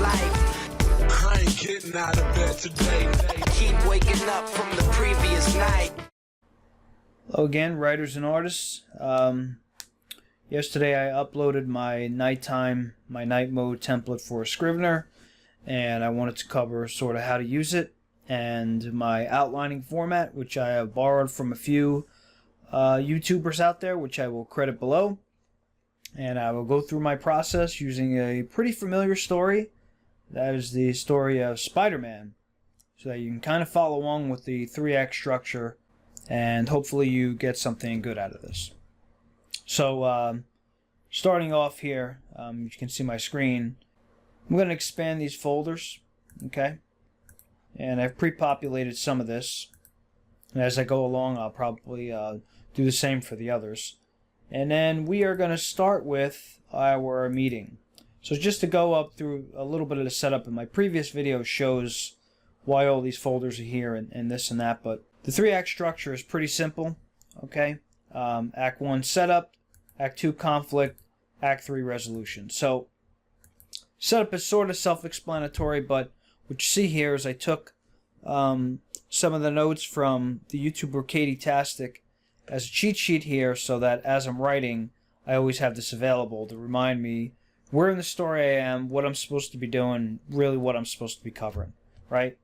life. I ain't getting out of bed today. Keep waking up from the previous night. Hello again, writers and artists. Yesterday I uploaded my night mode template for Scrivener, and I wanted to cover sort of how to use it and my outlining format, which I have borrowed from a few YouTubers out there, which I will credit below. And I will go through my process using a pretty familiar story. That is the story of Spider-Man, so that you can kind of follow along with the 3-act structure, and hopefully you get something good out of this. So starting off here, you can see my screen. I'm going to expand these folders, okay? And I've pre-populated some of this. And as I go along, I'll probably do the same for the others. And then we are going to start with our meeting. So just to go up through a little bit of the setup, in my previous video shows why all these folders are here and this and that, but the 3-act structure is pretty simple, okay? Act 1 setup, Act 2 conflict, Act 3 resolution. So setup is sort of self-explanatory, but what you see here is I took some of the notes from the YouTuber katytastic as a cheat sheet here, so that as I'm writing, I always have this available to remind me where in the story I am, what I'm supposed to be doing, really what I'm supposed to be covering, right?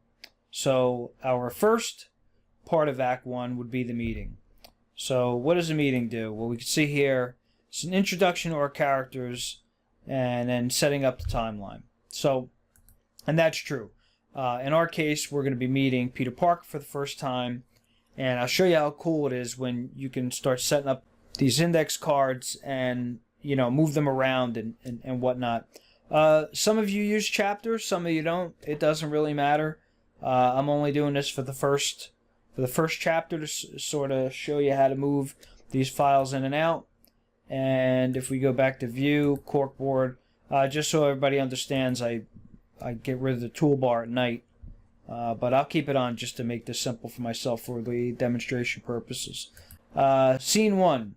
So our first part of Act 1 would be the meeting. So what does a meeting do? Well, we can see here, it's an introduction to our characters and then setting up the timeline. So, and that's true. In our case, we're going to be meeting Peter Parker for the first time, and I'll show you how cool it is when you can start setting up these index cards and, you know, move them around and whatnot. Some of you use chapters, some of you don't. It doesn't really matter. I'm only doing this for the first chapter to sort of show you how to move these files in and out. And if we go back to view, corkboard, just so everybody understands, I get rid of the toolbar at night. But I'll keep it on just to make this simple for myself for the demonstration purposes. Scene 1.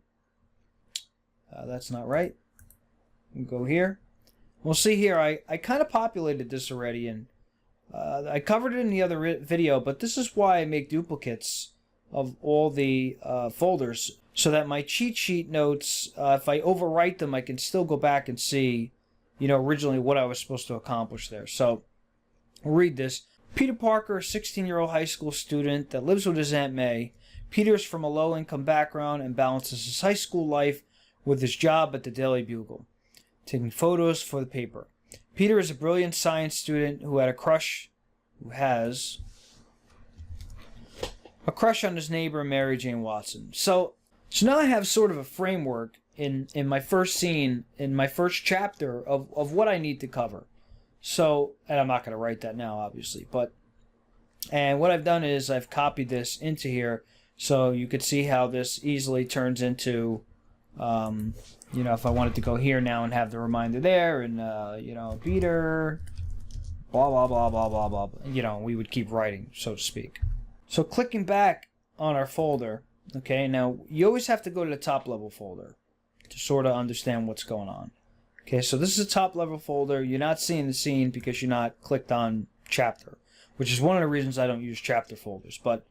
That's not right. We'll go here. We'll see here, I kind of populated this already, and I covered it in the other video, but this is why I make duplicates of all the folders, so that my cheat sheet notes, if I overwrite them, I can still go back and see, you know, originally what I was supposed to accomplish there. So, we'll read this. Peter Parker, a 16-year-old high school student that lives with his Aunt May. Peter is from a low-income background and balances his high school life with his job at the Daily Bugle, taking photos for the paper. Peter is a brilliant science student who has a crush on his neighbor, Mary Jane Watson. So now I have sort of a framework in my first scene, in my first chapter of what I need to cover. So, and I'm not going to write that now, obviously, and what I've done is I've copied this into here, so you could see how this easily turns into, you know, if I wanted to go here now and have the reminder there, and, you know, Peter, blah, blah, blah, blah, blah, blah, you know, we would keep writing, so to speak. So clicking back on our folder, okay, now you always have to go to the top level folder to sort of understand what's going on. Okay, so this is a top level folder. You're not seeing the scene because you're not clicked on chapter, which is one of the reasons I don't use chapter folders. But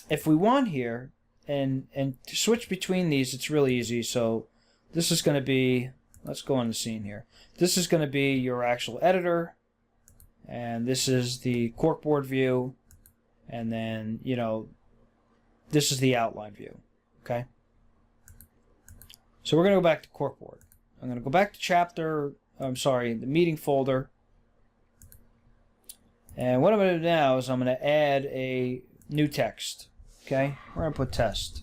if we want here, and to switch between these, it's really easy. So this is going to be, let's go on the scene here. This is going to be your actual editor, and this is the corkboard view, and then, you know, this is the outline view. Okay. So we're going to go back to corkboard. I'm going to go back to the meeting folder. And what I'm going to do now is I'm going to add a new text. Okay? We're going to put test.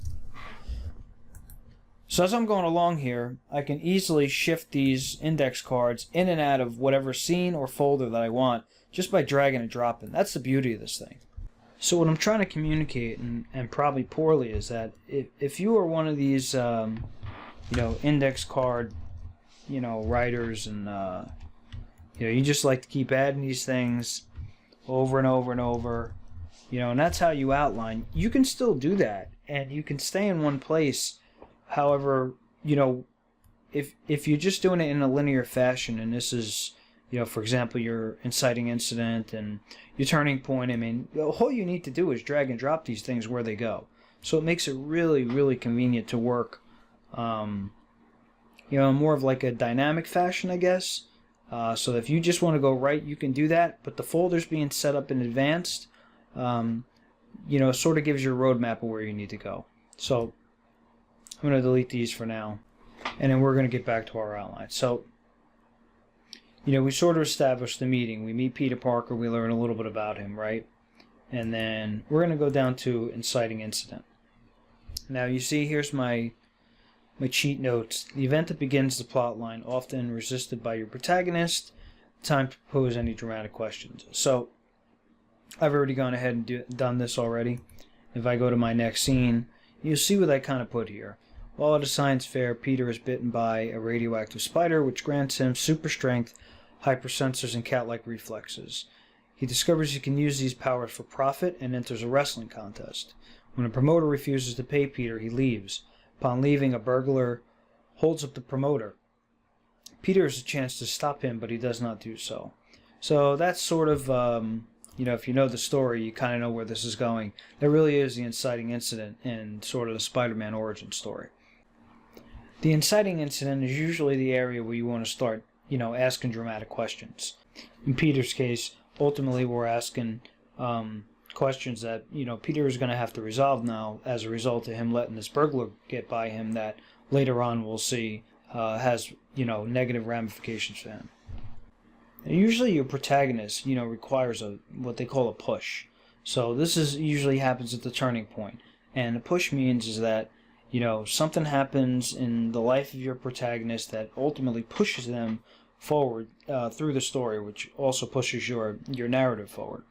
So as I'm going along here, I can easily shift these index cards in and out of whatever scene or folder that I want just by dragging and dropping. That's the beauty of this thing. So what I'm trying to communicate, and probably poorly, is that if you are one of these you know, index card, you know, writers, and you know, you just like to keep adding these things over and over and over, you know, and that's how you outline. You can still do that, and you can stay in one place. However, you know, if you're just doing it in a linear fashion, and this is for example, your inciting incident and your turning point. I mean, all you need to do is drag and drop these things where they go. So it makes it really, really convenient to work, more of like a dynamic fashion, I guess. So if you just want to go right, you can do that. But the folders being set up in advance, sort of gives you a roadmap of where you need to go. So I'm going to delete these for now. And then we're going to get back to our outline. So, we sort of established the meeting. We meet Peter Parker. We learn a little bit about him, right? And then we're going to go down to inciting incident. Now, you see, here's my cheat notes. The event that begins the plot line, often resisted by your protagonist. Time to pose any dramatic questions. So, I've already gone ahead and done this already. If I go to my next scene, you'll see what I kind of put here. While at a science fair, Peter is bitten by a radioactive spider, which grants him super strength, hypersensors, and cat-like reflexes. He discovers he can use these powers for profit and enters a wrestling contest. When a promoter refuses to pay Peter, he leaves. Upon leaving, a burglar holds up the promoter. Peter has a chance to stop him, but he does not do so. So that's sort of, if you know the story, you kind of know where this is going. That really is the inciting incident in sort of the Spider-Man origin story. The inciting incident is usually the area where you want to start, asking dramatic questions. In Peter's case, ultimately we're asking questions that, Peter is going to have to resolve now as a result of him letting this burglar get by him that later on we'll see has, negative ramifications for him. And usually your protagonist, requires what they call a push. So this usually happens at the turning point. And a push means is that, something happens in the life of your protagonist that ultimately pushes them forward through the story, which also pushes your narrative forward.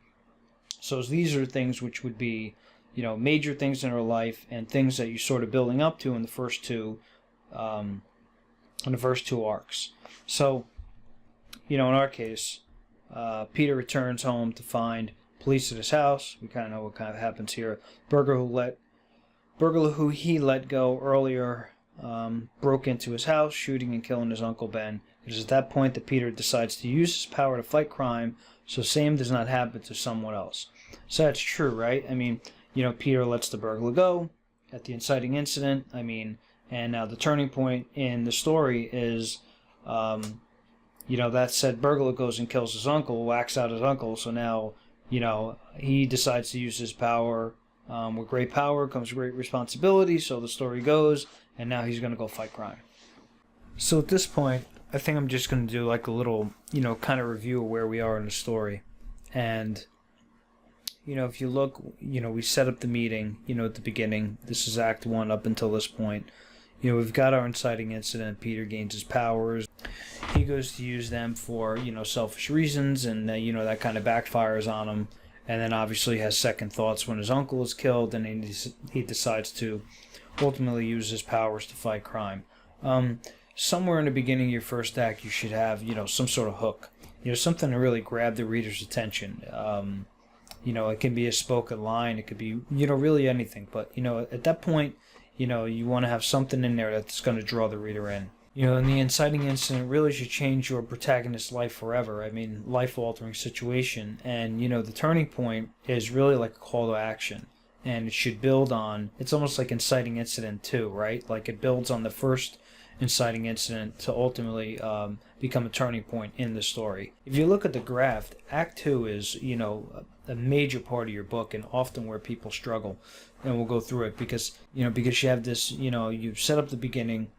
So these are things which would be, major things in our life and things that you're sort of building up to in the first two arcs. So, in our case, Peter returns home to find police at his house. We kind of know what kind of happens here. Burglar who he let go earlier broke into his house, shooting and killing his Uncle Ben. It is at that point that Peter decides to use his power to fight crime, so same does not happen to someone else. So that's true, right? I mean, Peter lets the burglar go at the inciting incident. And now the turning point in the story is, that said burglar goes and kills his uncle, whacks out his uncle, so now, he decides to use his power. With great power comes great responsibility, so the story goes, and now he's going to go fight crime. So at this point, I think I'm just going to do like a little, kind of review of where we are in the story. And, if you look, we set up the meeting, at the beginning. This is Act 1 up until this point. We've got our inciting incident. Peter gains his powers. He goes to use them for, selfish reasons, and, that kind of backfires on him. And then obviously has second thoughts when his uncle is killed, and he decides to ultimately use his powers to fight crime. Somewhere in the beginning of your first act, you should have, some sort of hook. Something to really grab the reader's attention. It can be a spoken line. It could be, really anything. But, at that point, you want to have something in there that's going to draw the reader in. And the inciting incident really should change your protagonist's life forever. Life-altering situation. And, the turning point is really like a call to action. And it should build on, it's almost like inciting incident 2, right? Like it builds on the first inciting incident to ultimately become a turning point in the story. If you look at the graph, Act 2 is, a major part of your book and often where people struggle. And we'll go through it because you have this, you've set up the beginning,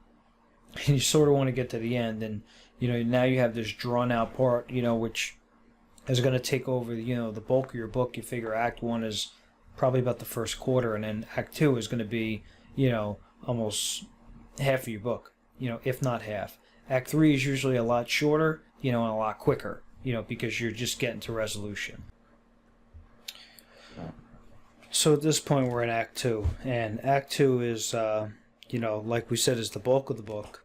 and you sort of want to get to the end, and now you have this drawn out part, which is going to take over the bulk of your book. You figure Act 1 is probably about the first quarter, and then Act 2 is going to be almost half of your book, if not half. Act 3 is usually a lot shorter, and a lot quicker, because you're just getting to resolution. So at this point we're in Act 2, and Act 2 is like we said, is the bulk of the book,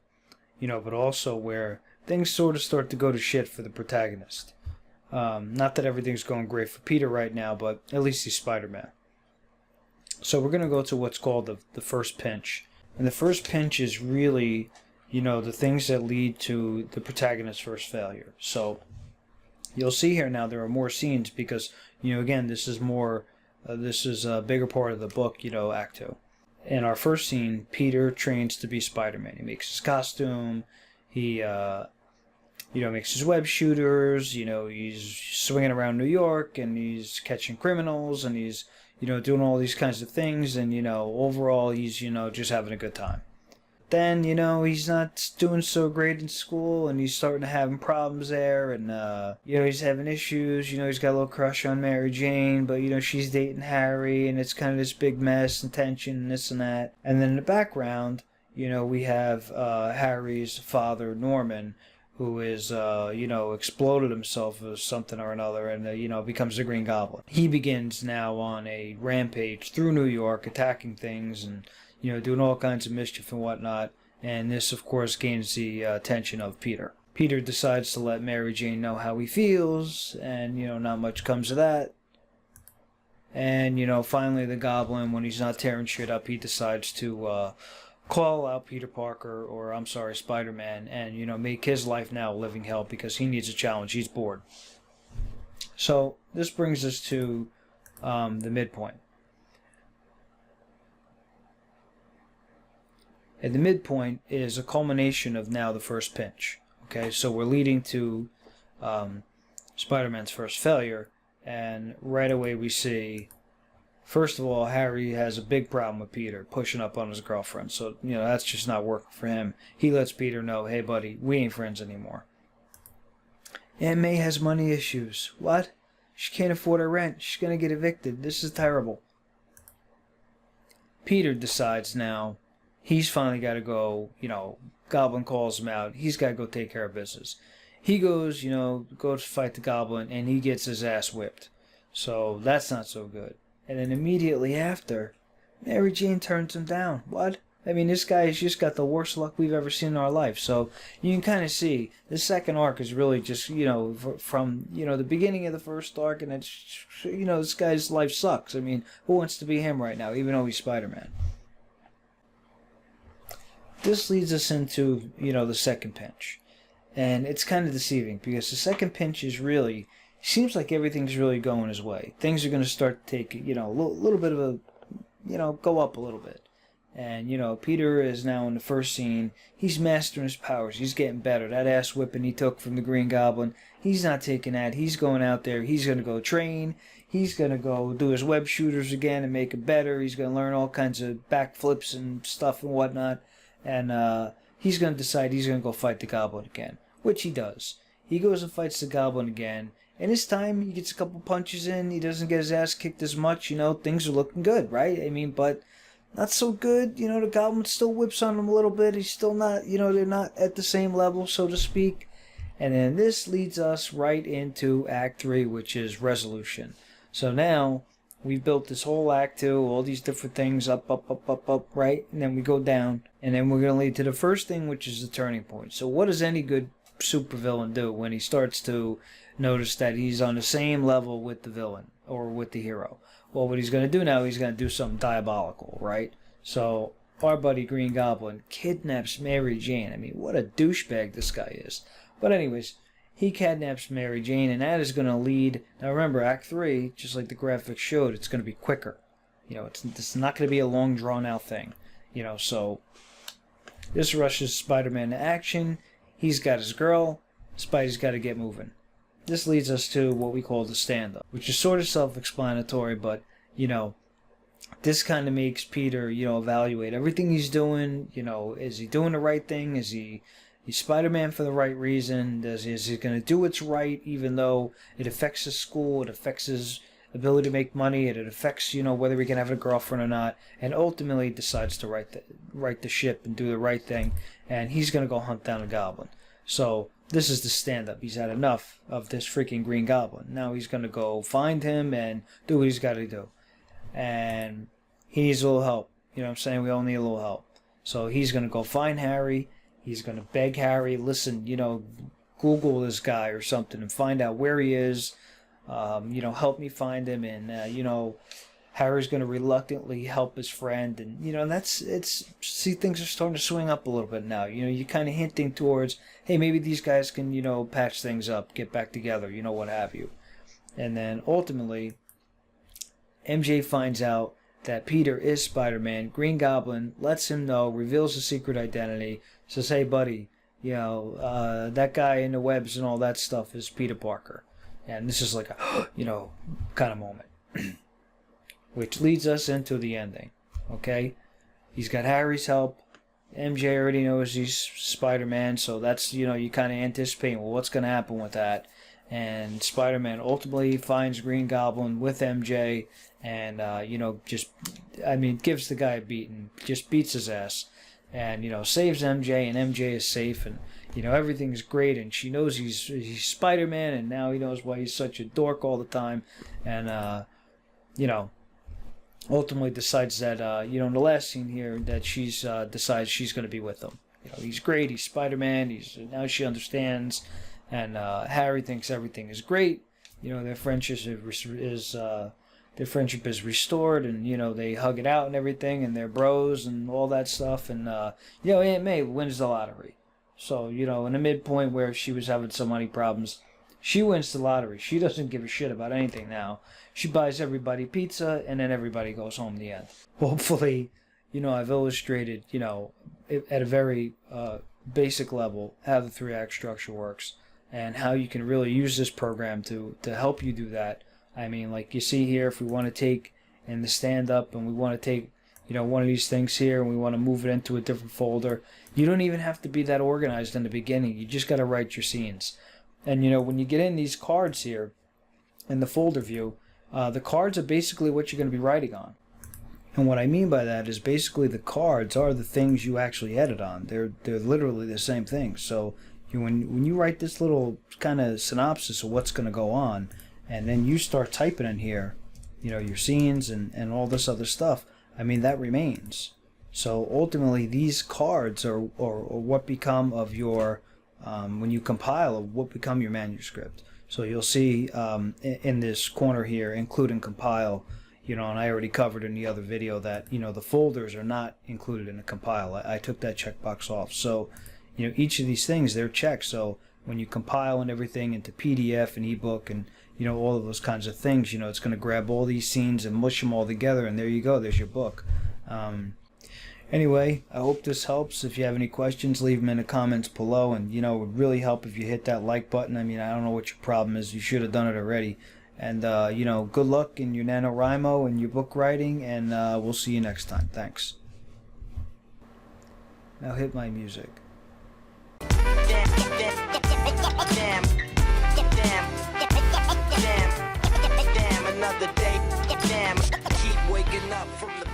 but also where things sort of start to go to shit for the protagonist. Not that everything's going great for Peter right now, but at least he's Spider-Man. So we're going to go to what's called the first pinch. And the first pinch is really, the things that lead to the protagonist's first failure. So You'll see here now there are more scenes because, again, this is more, this is a bigger part of the book, Act 2. In our first scene, Peter trains to be Spider-Man. He makes his costume, he, makes his web shooters, he's swinging around New York, and he's catching criminals, and he's, doing all these kinds of things, and, overall he's, just having a good time. Then, he's not doing so great in school, and he's starting to have problems there, and, he's having issues, he's got a little crush on Mary Jane, but, she's dating Harry, and it's kind of this big mess and tension and this and that. And then in the background, we have Harry's father, Norman, who is, exploded himself as something or another and, becomes the Green Goblin. He begins now on a rampage through New York, attacking things and, doing all kinds of mischief and whatnot. And this, of course, gains the attention of Peter. Peter decides to let Mary Jane know how he feels, and, not much comes of that. And, finally the Goblin, when he's not tearing shit up, he decides to call out Peter Parker, or I'm sorry, Spider-Man, and, make his life now a living hell because he needs a challenge. He's bored. So this brings us to the midpoint. And the midpoint is a culmination of now the first pinch. Okay, so we're leading to Spider-Man's first failure, and right away we see, first of all, Harry has a big problem with Peter pushing up on his girlfriend. So, that's just not working for him. He lets Peter know, hey, buddy, we ain't friends anymore. Aunt May has money issues. What? She can't afford her rent. She's going to get evicted. This is terrible. Peter decides now he's finally got to go, Goblin calls him out. He's got to go take care of business. He goes, goes to fight the Goblin, and he gets his ass whipped. So that's not so good. And then immediately after, Mary Jane turns him down. What? I mean, this guy has just got the worst luck we've ever seen in our life. So you can kind of see the second arc is really just, from, the beginning of the first arc, and it's, this guy's life sucks. I mean, who wants to be him right now, even though he's Spider-Man? This leads us into, the second pinch. And it's kind of deceiving because the second pinch is really, seems like everything's really going his way. Things are going to start to take, a little bit of a, go up a little bit. And, Peter is now in the first scene. He's mastering his powers. He's getting better. That ass whipping he took from the Green Goblin, he's not taking that. He's going out there. He's going to go train. He's going to go do his web shooters again and make it better. He's going to learn all kinds of backflips and stuff and whatnot. And he's going to decide he's going to go fight the Goblin again, which he does. He goes and fights the Goblin again. And this time, he gets a couple punches in. He doesn't get his ass kicked as much. Things are looking good, right? I mean, but not so good. The Goblin still whips on him a little bit. He's still not, they're not at the same level, so to speak. And then this leads us right into Act 3, which is resolution. So now, we've built this whole Act 2, all these different things, up, right? And then we go down. And then we're going to lead to the first thing, which is the turning point. So what does any good supervillain do when he starts to notice that he's on the same level with the villain or with the hero? Well, what he's going to do now, he's going to do something diabolical, right? So our buddy Green Goblin kidnaps Mary Jane. I mean, what a douchebag this guy is. But anyways, he kidnaps Mary Jane, and that is going to lead... Now remember, Act 3, just like the graphics showed, it's going to be quicker. It's not going to be a long, drawn-out thing. So this rushes Spider-Man to action. He's got his girl. Spidey's got to get moving. This leads us to what we call the stand-up, which is sort of self-explanatory, but, this kind of makes Peter, evaluate everything he's doing. Is he doing the right thing? Is he's Spider-Man for the right reason? Is he going to do what's right, even though it affects his school, it affects his ability to make money, and it affects, whether he can have a girlfriend or not, and ultimately decides to right the ship and do the right thing, and he's going to go hunt down a Goblin. So this is the stand-up. He's had enough of this freaking Green Goblin. Now he's going to go find him and do what he's got to do. And he needs a little help. You know what I'm saying? We all need a little help. So he's going to go find Harry. He's going to beg Harry, listen, Google this guy or something and find out where he is. Help me find him and, Harry's going to reluctantly help his friend, and see, things are starting to swing up a little bit now. You're kind of hinting towards, hey, maybe these guys can patch things up, get back together, what have you. And then ultimately, MJ finds out that Peter is Spider-Man. Green Goblin lets him know, reveals his secret identity, says, hey buddy, that guy in the webs and all that stuff is Peter Parker. And this is like a kind of moment. Which leads us into the ending. Okay? He's got Harry's help. MJ already knows he's Spider-Man, so that's, you kind of anticipating, well, what's going to happen with that? And Spider-Man ultimately finds Green Goblin with MJ and, gives the guy a beating, just beats his ass and, saves MJ, and MJ is safe, and, everything's great, and she knows he's Spider-Man, and now he knows why he's such a dork all the time, and, ultimately decides that, in the last scene here, that she's decides she's going to be with him. He's great, he's Spider-Man, now she understands, and Harry thinks everything is great. Their friendship is restored, and they hug it out and everything, and they're bros and all that stuff. And Aunt May wins the lottery. So in the midpoint where she was having some money problems, she wins the lottery. She doesn't give a shit about anything now. She buys everybody pizza, and then everybody goes home in the end. Hopefully, I've illustrated, at a very basic level how the 3-act structure works, and how you can really use this program to help you do that. I mean, like you see here, if we want to take in the stand-up and we want to take, one of these things here and we want to move it into a different folder, you don't even have to be that organized in the beginning. You just got to write your scenes. And, when you get in these cards here in the folder view, the cards are basically what you're going to be writing on. And what I mean by that is basically the cards are the things you actually edit on. They're literally the same thing. So when you write this little kind of synopsis of what's going to go on, and then you start typing in here, your scenes and all this other stuff, I mean, that remains. So ultimately, these cards are what become of your, when you compile, what become your manuscript. So you'll see in this corner here, include and compile, and I already covered in the other video that, the folders are not included in the compile. I took that checkbox off. So, each of these things, they're checked. So when you compile and everything into PDF and ebook and, all of those kinds of things, it's going to grab all these scenes and mush them all together, and there you go, there's your book. Anyway, I hope this helps. If you have any questions, leave them in the comments below, and, it would really help if you hit that like button. I mean, I don't know what your problem is. You should have done it already. And, good luck in your NaNoWriMo and your book writing, and we'll see you next time. Thanks. Now hit my music. Damn, another day. Damn, keep waking up from the